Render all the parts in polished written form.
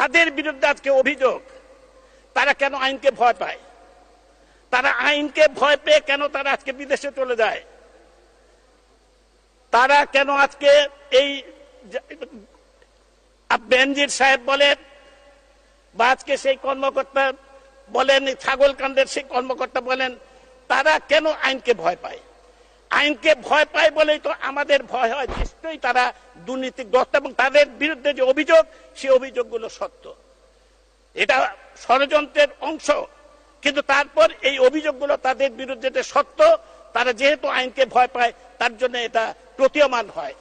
তাদের বিরুদ্ধে আজকে অভিযোগ, তারা কেন আইনকে ভয় পায়, তারা আইনকে ভয় পেয়ে কেন তারা আজকে বিদেশে চলে যায়, তারা কেন আজকে এই বেনজির সাহেব বলেন বা আজকে সেই কর্মকর্তা বলেন, ছাগলকান্দের সেই কর্মকর্তা বলেন, তারা কেন আইনকে ভয় পায়? আইনকে ভয় পায় বলেই তো আমাদের ভয় হয় নিশ্চয়ই তারা দুর্নীতিগ্রস্ত, এবং তাদের বিরুদ্ধে যে অভিযোগ সেই অভিযোগগুলো সত্য, এটা ষড়যন্ত্রের অংশ। কিন্তু তারপর এই অভিযোগগুলো তাদের বিরুদ্ধে যে সত্য, তারা যেহেতু আইনকে ভয় পায় তার জন্য এটা প্রতীয়মান হয়।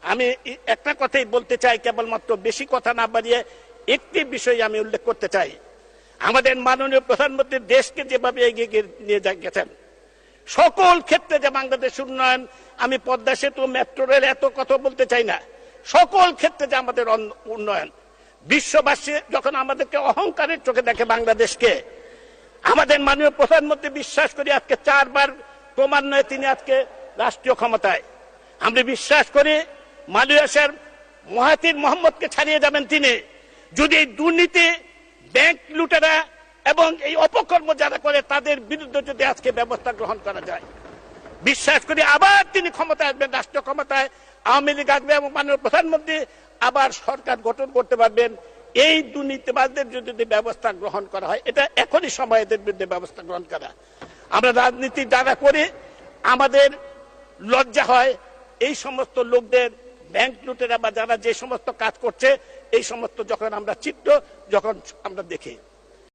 আমি একটা কথাই বলতে চাই, কেবলমাত্র বেশি কথা না বাড়িয়ে একটি বিষয় আমি উল্লেখ করতে চাই। আমাদের মাননীয় প্রধানমন্ত্রী দেশকে যেভাবে এগিয়ে নিয়ে গেছেন সকল ক্ষেত্রে, যে বাংলাদেশ উন্নয়ন, আমি পদ্মা সেতু, মেট্রো রেল এত কথা বলতে চাই না, সকল ক্ষেত্রে যে আমাদের উন্নয়ন, বিশ্ববাসী যখন আমাদেরকে অহংকারের চোখে দেখে বাংলাদেশকে, আমাদের মাননীয় প্রধানমন্ত্রী বিশ্বাস করি আজকে 4 বার ক্রমান্বয়ে তিনি আজকে রাষ্ট্রীয় ক্ষমতায়। আমরা বিশ্বাস করি মালয়েশিয়ার মহাতির মোহাম্মদকে ছাড়িয়ে যাবেন তিনি, যদি এই দুর্নীতি, ব্যাংক লুটেরা এবং এই অপকর্ম যারা করে তাদের বিরুদ্ধে যদি আজকে ব্যবস্থা গ্রহণ করা যায়। বিশ্বাস করি আবার তিনি ক্ষমতায় আসবেন, রাষ্ট্রীয় ক্ষমতায় আওয়ামী লীগ আসবে এবং মাননীয় প্রধানমন্ত্রী আবার সরকার গঠন করতে পারবেন। এই দুর্নীতিবাজদের যদি ব্যবস্থা গ্রহণ করা হয়, এটা এখনই সময় এদের বিরুদ্ধে ব্যবস্থা গ্রহণ করা। আমরা রাজনীতি যারা করি আমাদের লজ্জা হয় এই সমস্ত লোকদের, ব্যাংক লুটেরা বা যারা যে সমস্ত কাজ করছে এই সমস্ত যখন আমরা চিত্র যখন আমরা দেখি।